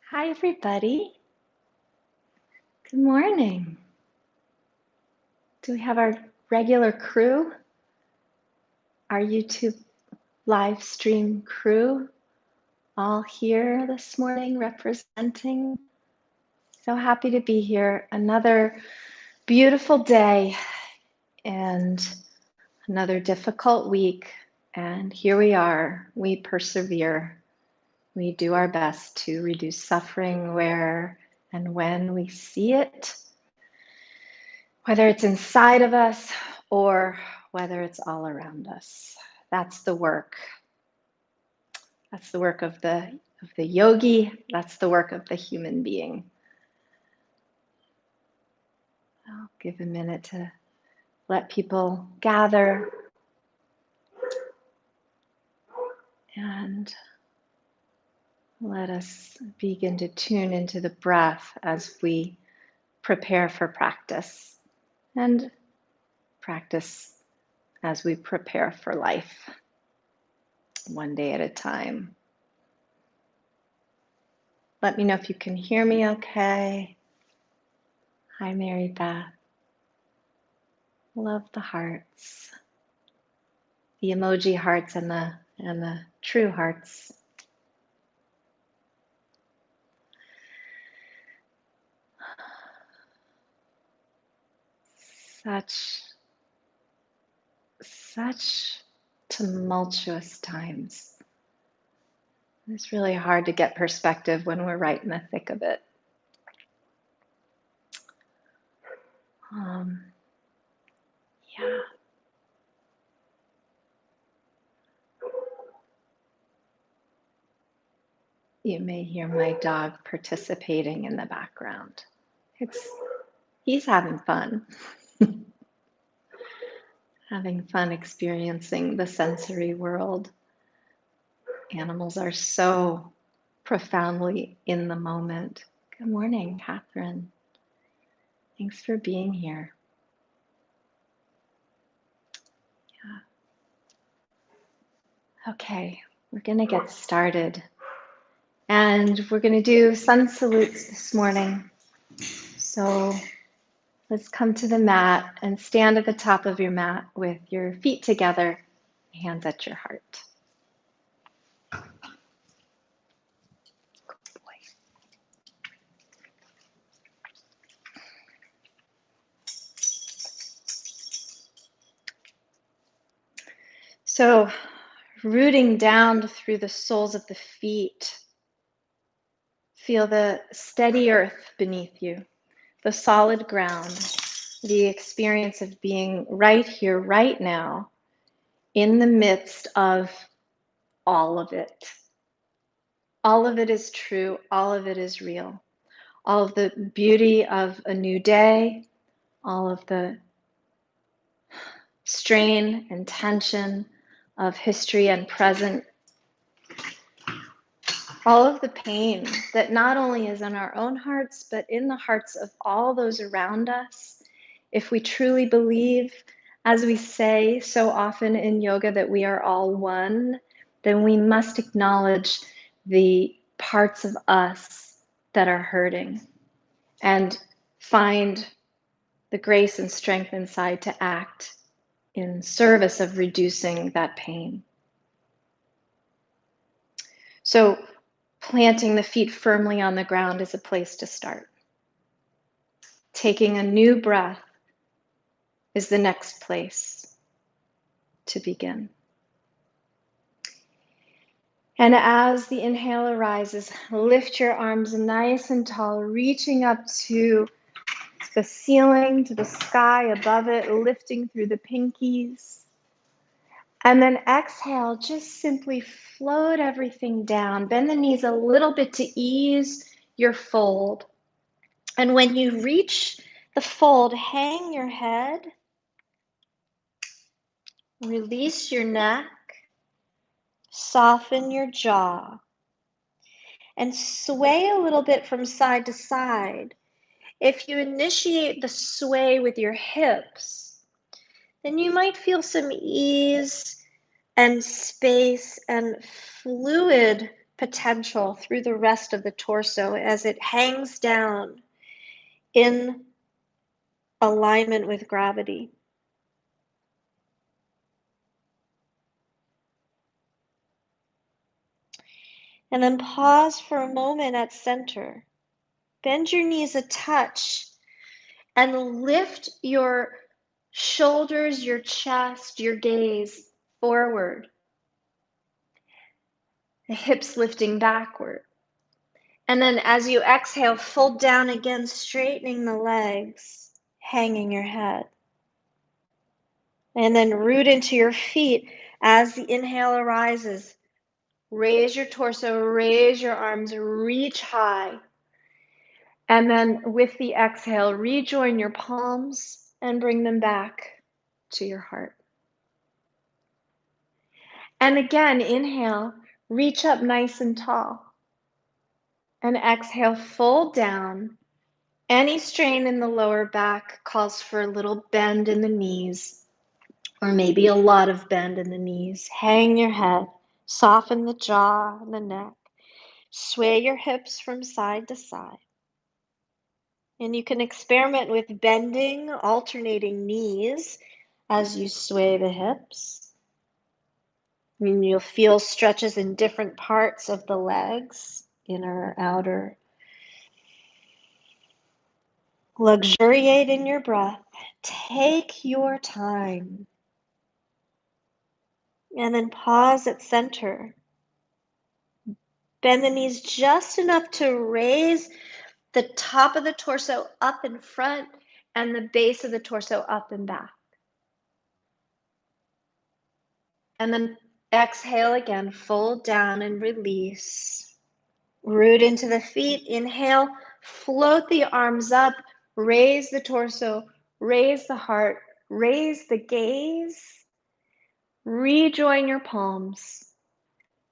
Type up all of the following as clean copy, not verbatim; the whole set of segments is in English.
Hi, everybody. Good morning. Do we have our regular crew? Our YouTube live stream crew all here this morning representing. So happy to be here. Another beautiful day and another difficult week. And here we are. We persevere. We do our best to reduce suffering where and when we see it, whether it's inside of us or whether it's all around us. That's the work. That's the work of the yogi. That's the work of the human being. I'll give a minute to let people gather and let us begin to tune into the breath as we prepare for practice and practice as we prepare for life, one day at a time. Let me know if you can hear me okay. Hi, Mary Beth. Love the hearts, the emoji hearts and the true hearts. Such tumultuous times. It's really hard to get perspective when we're right in the thick of it. Yeah. You may hear my dog participating in the background. He's having fun. Having fun experiencing the sensory world. Animals are so profoundly in the moment. Good morning, Catherine. Thanks for being here. Yeah. Okay, we're going to get started. And we're going to do sun salutes this morning. So let's come to the mat and stand at the top of your mat with your feet together, hands at your heart. Good boy. So rooting down through the soles of the feet, feel the steady earth beneath you, the solid ground, the experience of being right here, right now, in the midst of all of it. All of it is true. All of it is real. All of the beauty of a new day, all of the strain and tension of history and present, all of the pain that not only is in our own hearts, but in the hearts of all those around us. If we truly believe, as we say so often in yoga, that we are all one, then we must acknowledge the parts of us that are hurting and find the grace and strength inside to act in service of reducing that pain. So planting the feet firmly on the ground is a place to start. Taking a new breath is the next place to begin. And as the inhale arises, lift your arms nice and tall, reaching up to the ceiling, to the sky above it, lifting through the pinkies. And then exhale, just simply float everything down. Bend the knees a little bit to ease your fold. And when you reach the fold, hang your head, release your neck, soften your jaw, and sway a little bit from side to side. If you initiate the sway with your hips, then you might feel some ease and space and fluid potential through the rest of the torso as it hangs down in alignment with gravity. And then pause for a moment at center. Bend your knees a touch and lift your shoulders, your chest, your gaze forward. The hips lifting backward. And then as you exhale, fold down again, straightening the legs, hanging your head. And then root into your feet as the inhale arises. Raise your torso, raise your arms, reach high. And then with the exhale, rejoin your palms and bring them back to your heart. And again, inhale, reach up nice and tall. And exhale, fold down. Any strain in the lower back calls for a little bend in the knees, or maybe a lot of bend in the knees. Hang your head, soften the jaw and the neck. Sway your hips from side to side. And you can experiment with bending, alternating knees as you sway the hips. I mean, you'll feel stretches in different parts of the legs, inner, outer. Luxuriate in your breath. Take your time. And then pause at center. Bend the knees just enough to raise the top of the torso up in front and the base of the torso up and back. And then exhale again, fold down and release. Root into the feet, inhale, float the arms up, raise the torso, raise the heart, raise the gaze, rejoin your palms,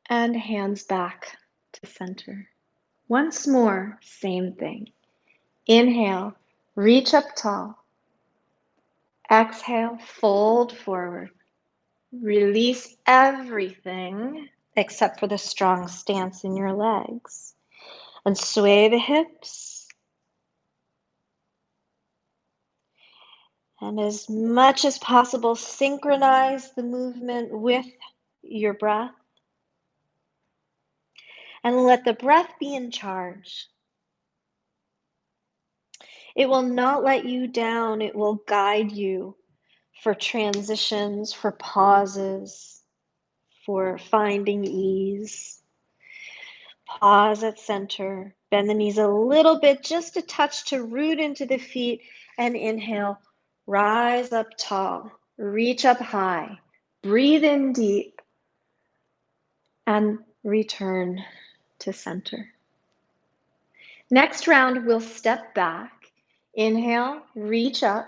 and hands back to center. Once more, same thing. Inhale, reach up tall. Exhale, fold forward. Release everything except for the strong stance in your legs. And sway the hips. And as much as possible, synchronize the movement with your breath. And let the breath be in charge. It will not let you down. It will guide you for transitions, for pauses, for finding ease. Pause at center. Bend the knees a little bit, just a touch to root into the feet. And inhale, rise up tall, reach up high, breathe in deep, and return to center. Next round, we'll step back. Inhale, reach up.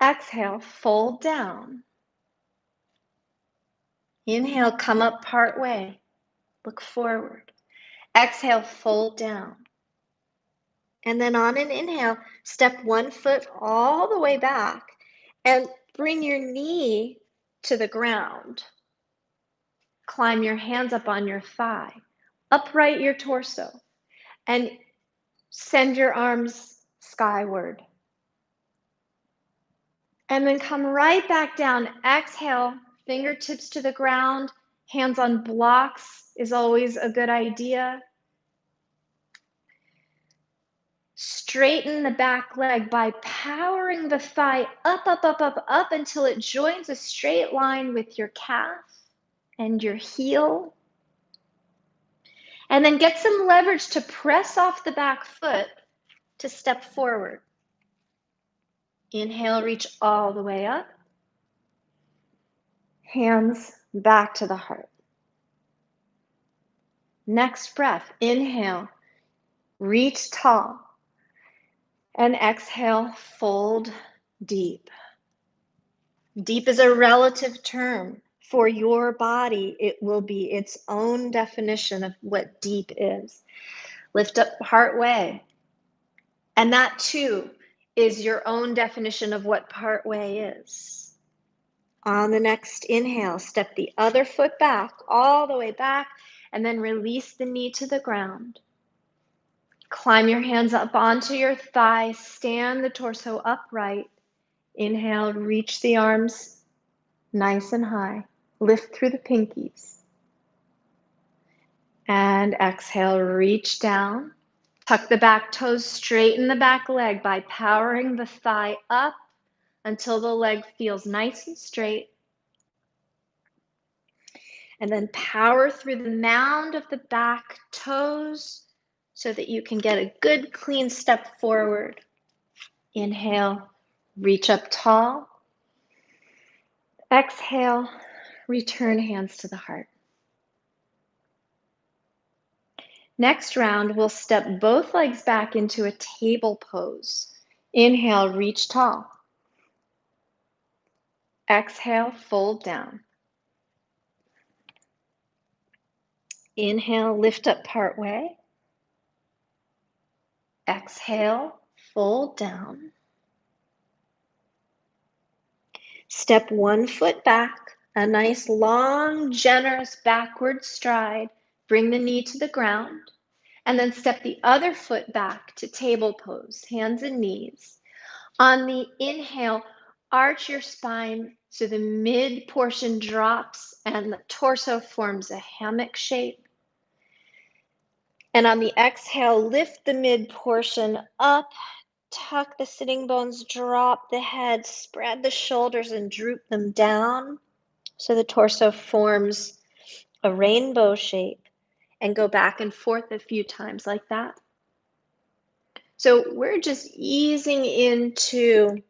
Exhale, fold down. Inhale, come up part way. Look forward. Exhale, fold down. And then on an inhale, step one foot all the way back and bring your knee to the ground. Climb your hands up on your thigh. Upright your torso. And send your arms skyward. And then come right back down. Exhale, fingertips to the ground. Hands on blocks is always a good idea. Straighten the back leg by powering the thigh up, up, up, up, up until it joins a straight line with your calf and your heel. And then get some leverage to press off the back foot to step forward. Inhale, reach all the way up. Hands back to the heart. Next breath, inhale, reach tall. And exhale, fold deep. Deep is a relative term. For your body, it will be its own definition of what deep is. Lift up part way. And that too is your own definition of what part way is. On the next inhale, step the other foot back, all the way back, and then release the knee to the ground. Climb your hands up onto your thighs, stand the torso upright. Inhale, reach the arms nice and high. Lift through the pinkies. And exhale, reach down. Tuck the back toes, straighten the back leg by powering the thigh up until the leg feels nice and straight. And then power through the mound of the back toes so that you can get a good clean step forward. Inhale, reach up tall. Exhale, return hands to the heart. Next round, we'll step both legs back into a table pose. Inhale, reach tall. Exhale, fold down. Inhale, lift up part way. Exhale, fold down. Step one foot back, a nice long, generous backward stride. Bring the knee to the ground. And then step the other foot back to table pose, hands and knees. On the inhale, arch your spine so the mid portion drops and the torso forms a hammock shape. And on the exhale, lift the mid portion up, tuck the sitting bones, drop the head, spread the shoulders and droop them down so the torso forms a rainbow shape, and go back and forth a few times like that. So we're just easing into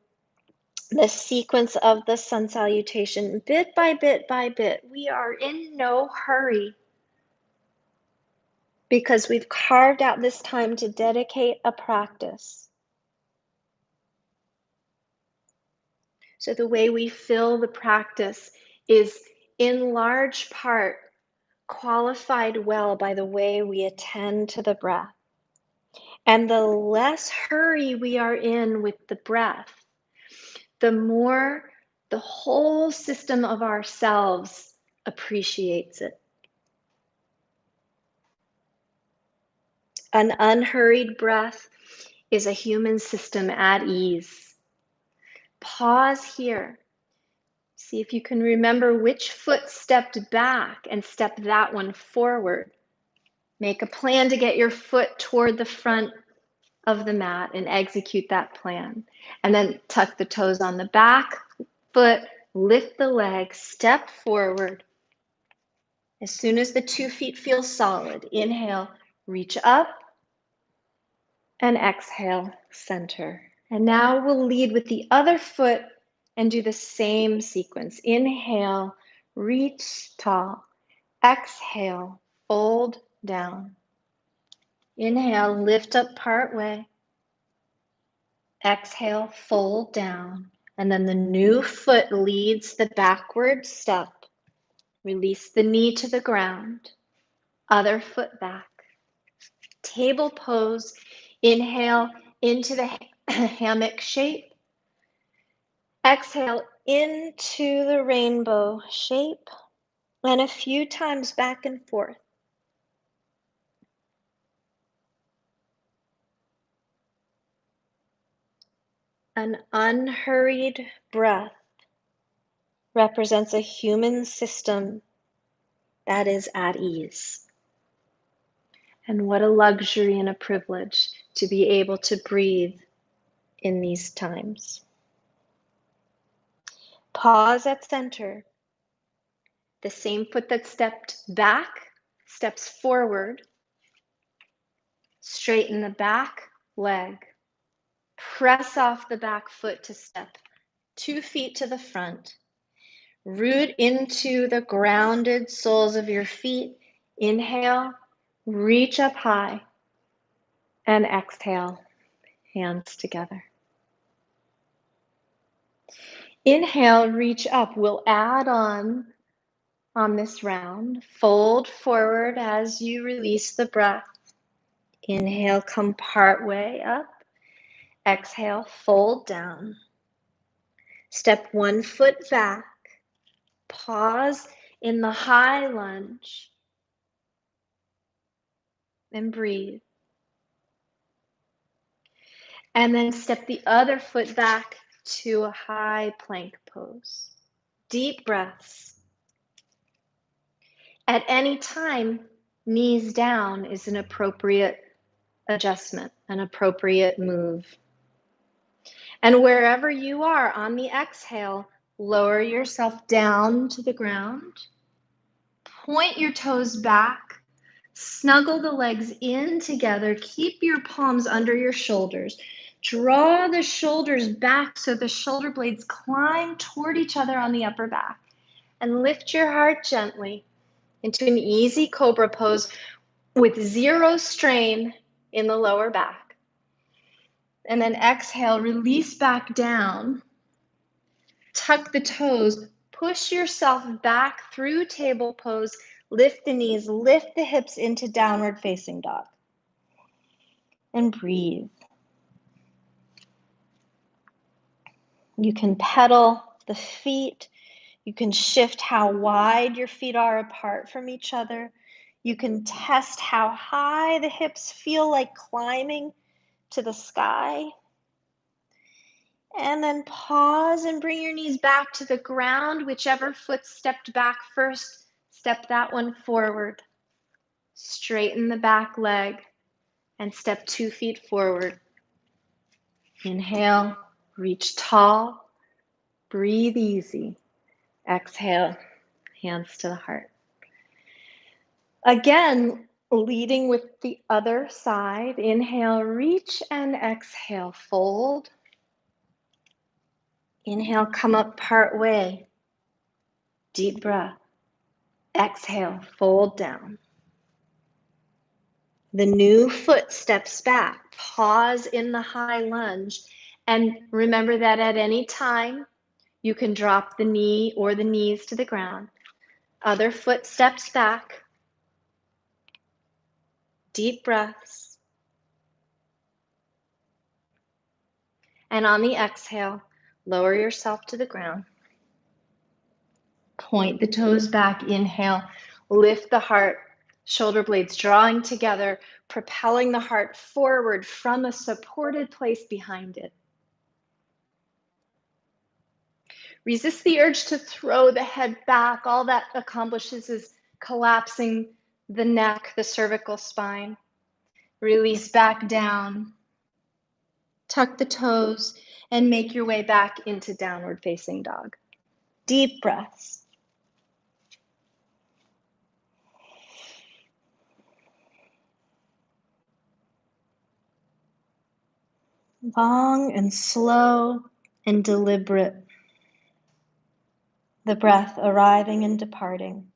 the sequence of the sun salutation bit by bit by bit. We are in no hurry because we've carved out this time to dedicate a practice. So the way we fill the practice is in large part qualified well by the way we attend to the breath. And the less hurry we are in with the breath, the more the whole system of ourselves appreciates it. An unhurried breath is a human system at ease. Pause here. See if you can remember which foot stepped back and step that one forward. Make a plan to get your foot toward the front of the mat and execute that plan. And then tuck the toes on the back foot, lift the leg, step forward. As soon as the 2 feet feel solid, inhale, reach up, and exhale, center. And now we'll lead with the other foot and do the same sequence. Inhale, reach tall. Exhale, fold down. Inhale, lift up part way. Exhale, fold down. And then the new foot leads the backward step. Release the knee to the ground. Other foot back. Table pose. Inhale into the hammock shape. Exhale into the rainbow shape. And a few times back and forth. An unhurried breath represents a human system that is at ease. And what a luxury and a privilege to be able to breathe in these times. Pause at center. The same foot that stepped back steps forward. Straighten the back leg. Press off the back foot to step 2 feet to the front. Root into the grounded soles of your feet. Inhale, reach up high, and exhale, hands together. Inhale, reach up. We'll add on this round. Fold forward as you release the breath. Inhale, come part way up. Exhale, fold down. Step 1 foot back. Pause in the high lunge. and breathe. And then step the other foot back to a high plank pose. Deep breaths. At any time, knees down is an appropriate adjustment, an appropriate move. And wherever you are on the exhale, lower yourself down to the ground. Point your toes back. Snuggle the legs in together. Keep your palms under your shoulders. Draw the shoulders back so the shoulder blades climb toward each other on the upper back. And lift your heart gently into an easy cobra pose with zero strain in the lower back. And then exhale, release back down. Tuck the toes. Push yourself back through table pose. Lift the knees, lift the hips into downward facing dog. And breathe. You can pedal the feet. You can shift how wide your feet are apart from each other. You can test how high the hips feel like climbing to the sky. And then pause and bring your knees back to the ground. Whichever foot stepped back first, step that one forward. Straighten the back leg and step 2 feet forward. Inhale, reach tall, breathe easy. Exhale, hands to the heart. Again, leading with the other side. Inhale, reach, and exhale, fold. Inhale, come up part way. Deep breath. Exhale, fold down. The new foot steps back. Pause in the high lunge. And remember that at any time, you can drop the knee or the knees to the ground. Other foot steps back. Deep breaths. And on the exhale, lower yourself to the ground. Point the toes back. Inhale, lift the heart. Shoulder blades drawing together, propelling the heart forward from a supported place behind it. Resist the urge to throw the head back. All that accomplishes is collapsing the neck, the cervical spine. Release back down. Tuck the toes and make your way back into downward facing dog. Deep breaths. Long and slow and deliberate. The breath arriving and departing.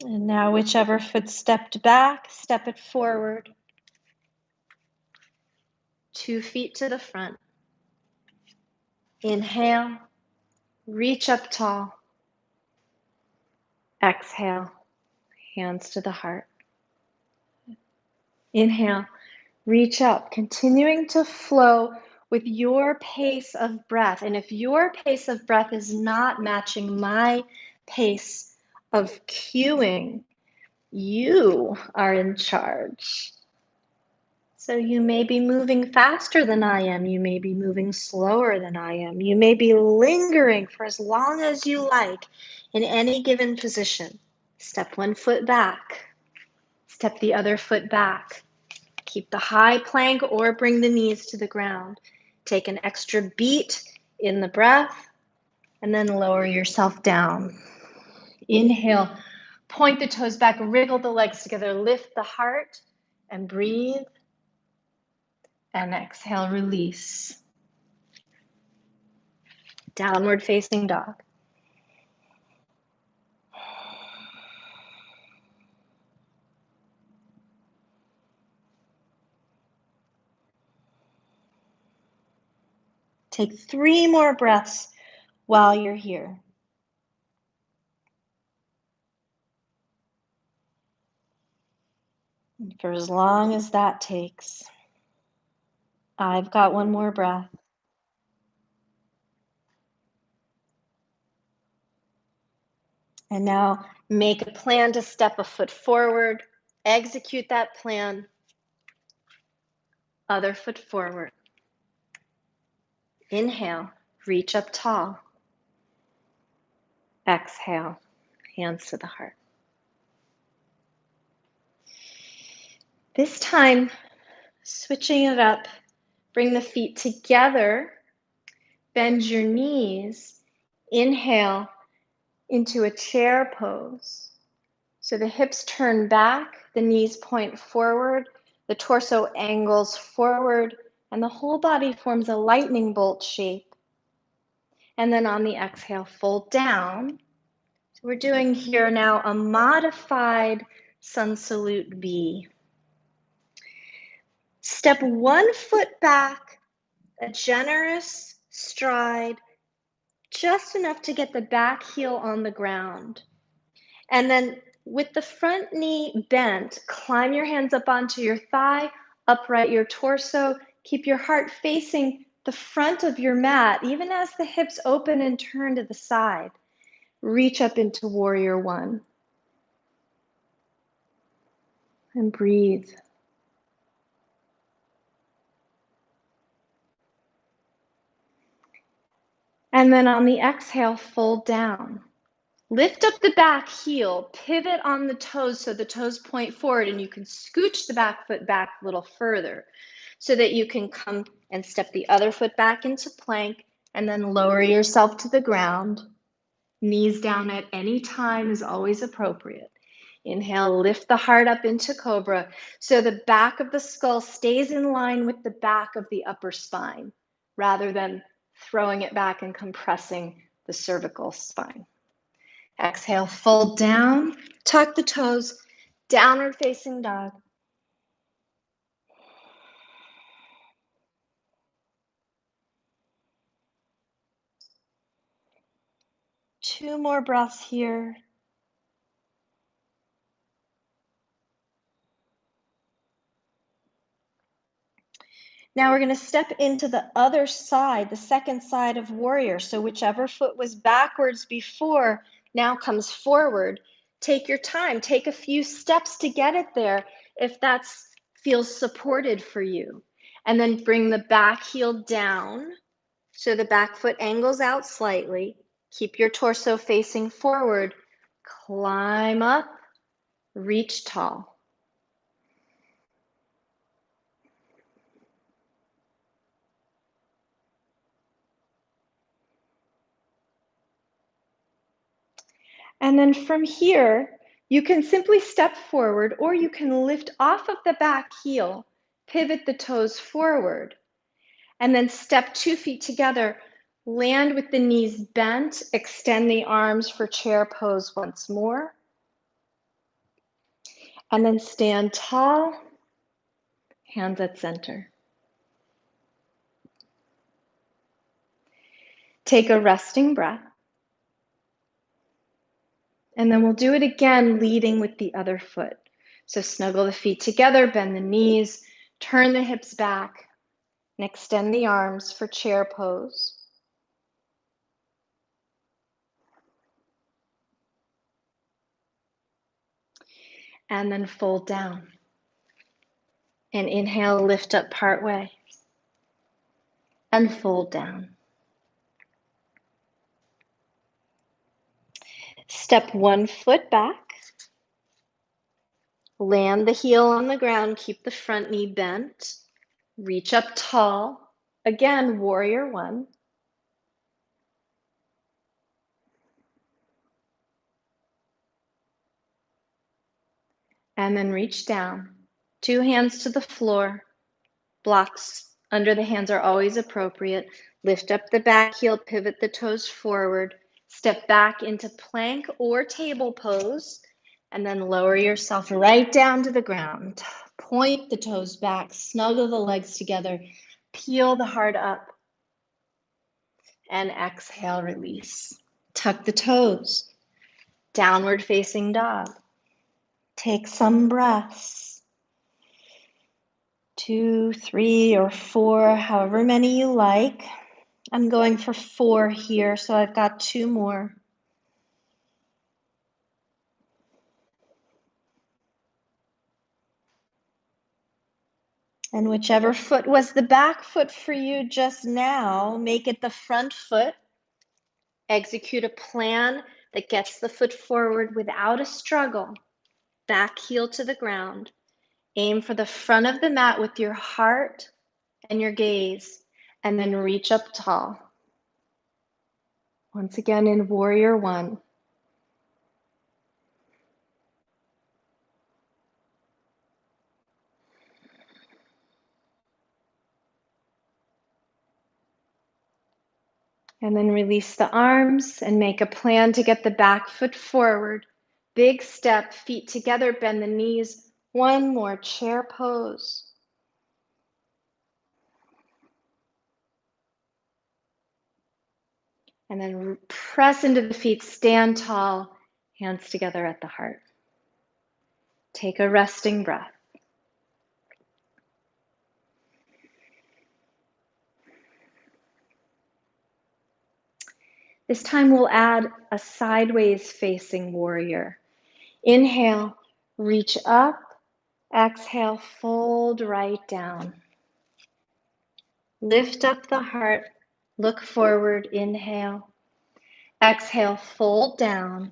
And now whichever foot stepped back, step it forward. 2 feet to the front. Inhale, reach up tall. Exhale, hands to the heart. Inhale, reach up, continuing to flow with your pace of breath. And if your pace of breath is not matching my pace of cueing, you are in charge. So you may be moving faster than I am. You may be moving slower than I am. You may be lingering for as long as you like in any given position. Step one foot back. Step the other foot back. Keep the high plank or bring the knees to the ground. Take an extra beat in the breath and then lower yourself down. Inhale, point the toes back, wriggle the legs together, lift the heart and breathe. And exhale, release. Downward facing dog. Take 3 more breaths while you're here. And for as long as that takes. I've got 1 more breath. And now make a plan to step a foot forward. Execute that plan. Other foot forward. Inhale, reach up tall. Exhale, hands to the heart. This time, switching it up, bring the feet together, bend your knees, inhale into a chair pose. So the hips turn back, the knees point forward, the torso angles forward, and the whole body forms a lightning bolt shape. And then on the exhale, fold down. So we're doing here now a modified sun salute V. Step one foot back, a generous stride, just enough to get the back heel on the ground. And then with the front knee bent, climb your hands up onto your thigh, upright your torso, keep your heart facing the front of your mat, even as the hips open and turn to the side. Reach up into warrior one. And breathe. And then on the exhale, fold down. Lift up the back heel, pivot on the toes so the toes point forward, and you can scooch the back foot back a little further so that you can come and step the other foot back into plank and then lower yourself to the ground. Knees down at any time is always appropriate. Inhale, lift the heart up into cobra so the back of the skull stays in line with the back of the upper spine rather than throwing it back and compressing the cervical spine. Exhale, fold down, tuck the toes, downward facing dog. Two more breaths here. Now we're going to step into the other side, the second side of warrior. So whichever foot was backwards before now comes forward. Take your time. Take a few steps to get it there if that feels supported for you. And then bring the back heel down so the back foot angles out slightly. Keep your torso facing forward. Climb up, reach tall. And then from here, you can simply step forward or you can lift off of the back heel, pivot the toes forward, and then step 2 feet together, land with the knees bent, extend the arms for chair pose once more, and then stand tall, hands at center. Take a resting breath. And then we'll do it again, leading with the other foot. So snuggle the feet together, bend the knees, turn the hips back, and extend the arms for chair pose. And then fold down. And inhale, lift up partway. And fold down. Step one foot back. Land the heel on the ground, keep the front knee bent. Reach up tall. Again, warrior one. And then reach down. 2 hands to the floor. Blocks under the hands are always appropriate. Lift up the back heel, pivot the toes forward. Step back into plank or table pose. And then lower yourself right down to the ground. Point the toes back, snuggle the legs together, peel the heart up. And exhale, release. Tuck the toes. Downward facing dog. Take some breaths. 2, 3, or 4, however many you like. I'm going for 4 here, so I've got 2 more. And whichever foot was the back foot for you just now, make it the front foot. Execute a plan that gets the foot forward without a struggle. Back heel to the ground. Aim for the front of the mat with your heart and your gaze, and then reach up tall. Once again in Warrior One. And then release the arms and make a plan to get the back foot forward. Big step, feet together, bend the knees. One more chair pose. And then press into the feet, stand tall, hands together at the heart. Take a resting breath. This time we'll add a sideways facing warrior. Inhale, reach up. Exhale, fold right down. Lift up the heart, look forward, inhale. Exhale, fold down.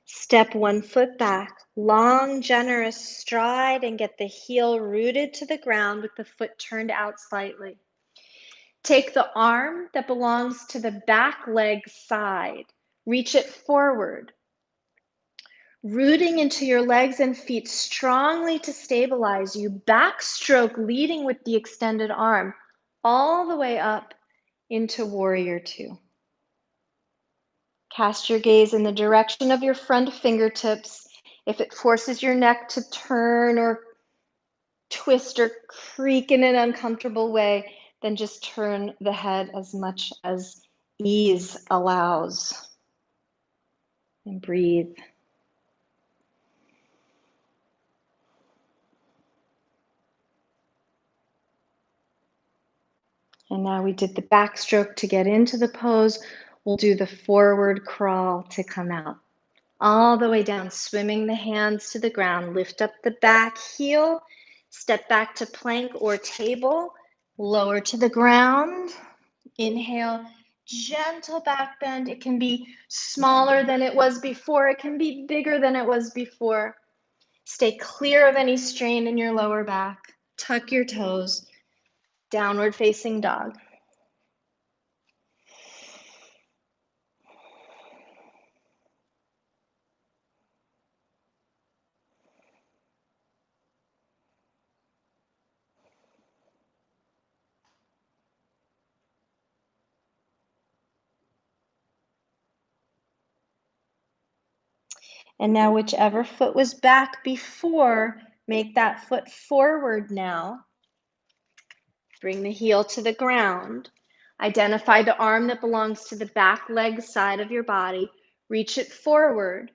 Step one foot back, long, generous stride, and get the heel rooted to the ground with the foot turned out slightly. Take the arm that belongs to the back leg side, reach it forward, rooting into your legs and feet strongly to stabilize you. Backstroke leading with the extended arm all the way up into Warrior Two. Cast your gaze in the direction of your front fingertips. If it forces your neck to turn or twist or creak in an uncomfortable way, then just turn the head as much as ease allows. And breathe. And now we did the backstroke to get into the pose. We'll do the forward crawl to come out. All the way down, swimming the hands to the ground. Lift up the back heel. Step back to plank or table. Lower to the ground. Inhale, gentle back bend. It can be smaller than it was before. It can be bigger than it was before. Stay clear of any strain in your lower back. Tuck your toes. Downward facing dog. And now whichever foot was back before, make that foot forward now. Bring the heel to the ground. Identify the arm that belongs to the back leg side of your body. Reach it forward.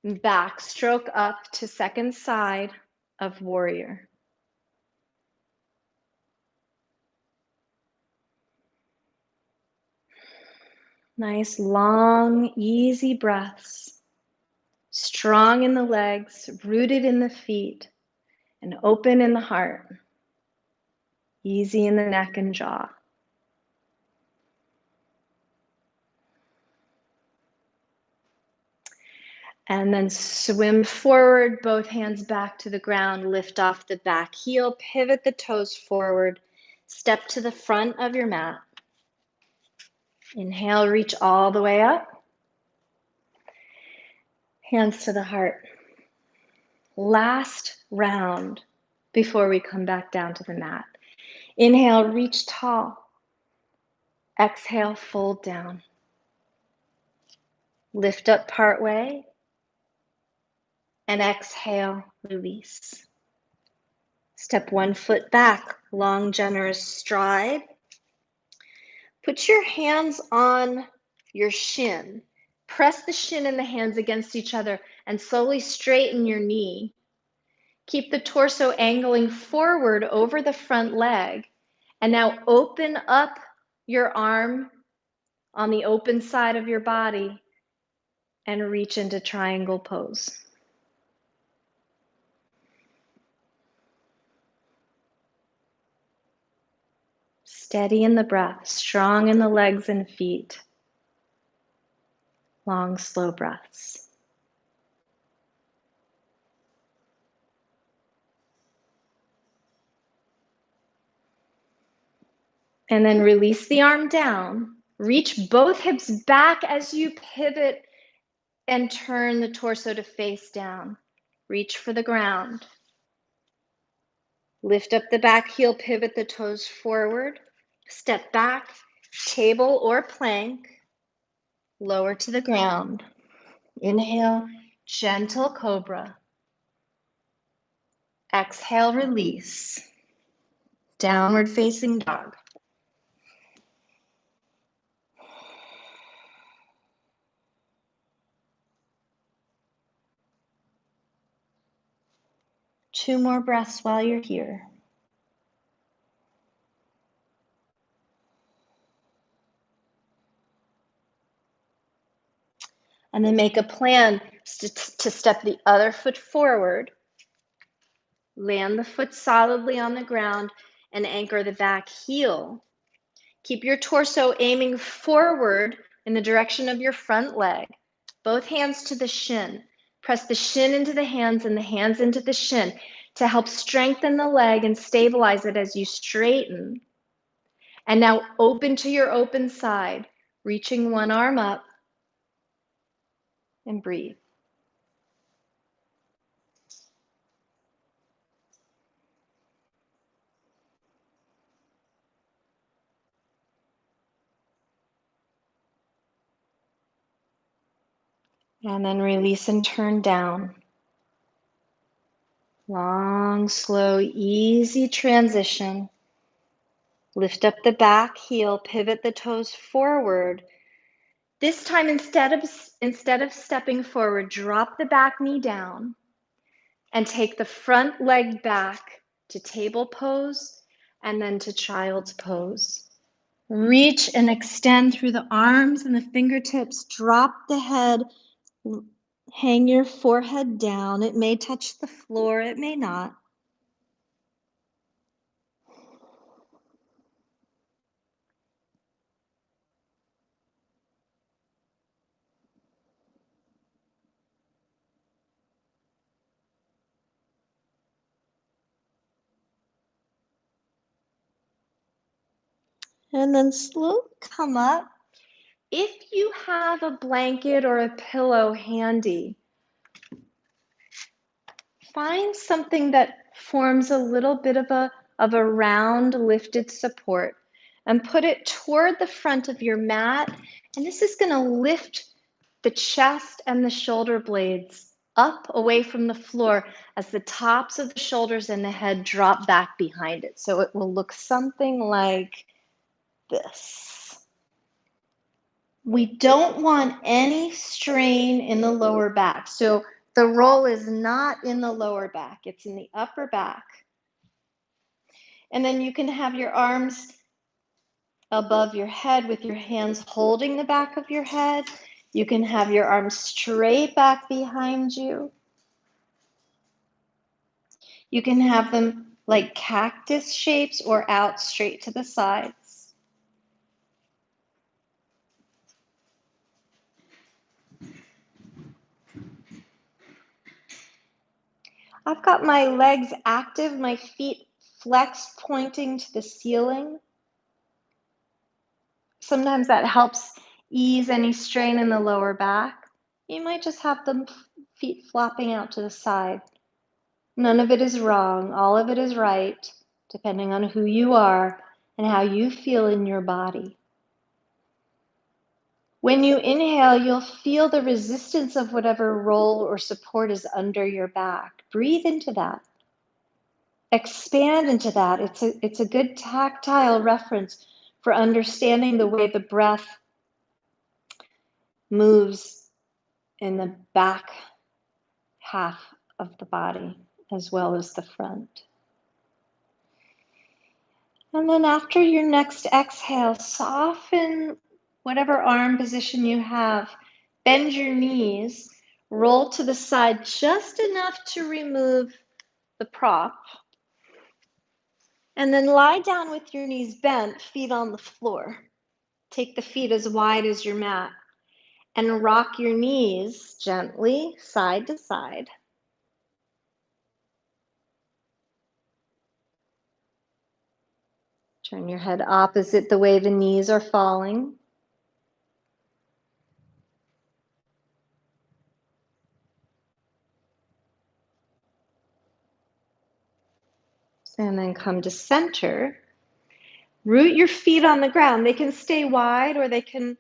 Backstroke up to second side of warrior. Nice, long, easy breaths. Strong in the legs, rooted in the feet, and open in the heart. Easy in the neck and jaw. And then swim forward, both hands back to the ground, lift off the back heel, pivot the toes forward, step to the front of your mat. Inhale, reach all the way up. Hands to the heart. Last round before we come back down to the mat. Inhale, reach tall. Exhale, fold down. Lift up partway. And exhale, release. Step one foot back, long, generous stride. Put your hands on your shin. Press the shin and the hands against each other and slowly straighten your knee. Keep the torso angling forward over the front leg. And now open up your arm on the open side of your body and reach into triangle pose. Steady in the breath, strong in the legs and feet. Long, slow breaths. And then release the arm down. Reach both hips back as you pivot and turn the torso to face down. Reach for the ground. Lift up the back heel, pivot the toes forward. Step back, table or plank. Lower to the ground. Inhale, gentle cobra. Exhale, release. Downward facing dog. Two more breaths while you're here. And then make a plan to step the other foot forward. Land the foot solidly on the ground and anchor the back heel. Keep your torso aiming forward in the direction of your front leg. Both hands to the shin. Press the shin into the hands and the hands into the shin to help strengthen the leg and stabilize it as you straighten. And now open to your open side, reaching one arm up and breathe. And then release and turn down. Long, slow, easy transition. Lift up the back heel, pivot the toes forward. This time, instead of stepping forward, drop the back knee down and take the front leg back to table pose and then to child's pose. Reach and extend through the arms and the fingertips. Drop the head. Hang your forehead down. It may touch the floor, it may not. And then slowly come up. If you have a blanket or a pillow handy, find something that forms a little bit of a round lifted support and put it toward the front of your mat. And this is going to lift the chest and the shoulder blades up away from the floor as the tops of the shoulders and the head drop back behind it. So it will look something like this. We don't want any strain in the lower back. So the roll is not in the lower back, it's in the upper back. And then you can have your arms above your head with your hands holding the back of your head. You can have your arms straight back behind you. You can have them like cactus shapes or out straight to the sides. I've got my legs active, my feet flexed, pointing to the ceiling. Sometimes that helps ease any strain in the lower back. You might just have the feet flopping out to the side. None of it is wrong. All of it is right, depending on who you are and how you feel in your body. When you inhale, you'll feel the resistance of whatever roll or support is under your back. Breathe into that. Expand into that. It's a good tactile reference for understanding the way the breath moves in the back half of the body as well as the front. And then after your next exhale, soften whatever arm position you have. Bend your knees, roll to the side just enough to remove the prop. And then lie down with your knees bent, feet on the floor. Take the feet as wide as your mat and rock your knees gently side to side. Turn your head opposite the way the knees are falling. And then come to center. Root your feet on the ground. They can stay wide or they can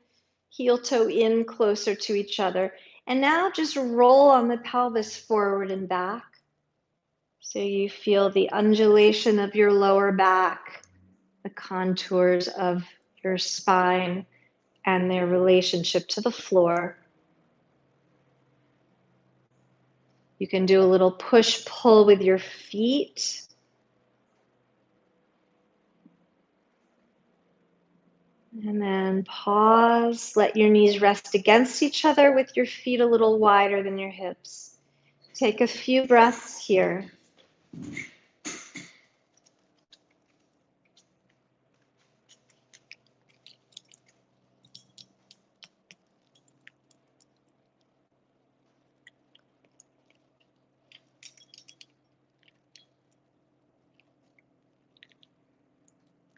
heel toe in closer to each other. And now just roll on the pelvis forward and back. So you feel the undulation of your lower back, the contours of your spine, and their relationship to the floor. You can do a little push-pull with your feet. And then pause. Let your knees rest against each other with your feet a little wider than your hips. Take a few breaths here.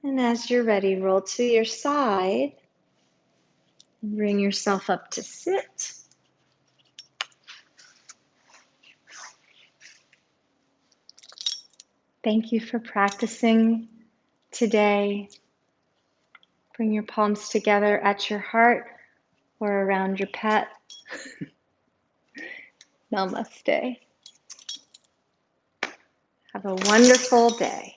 And as you're ready, roll to your side. Bring yourself up to sit. Thank you for practicing today. Bring your palms together at your heart or around your pet. Namaste. Have a wonderful day.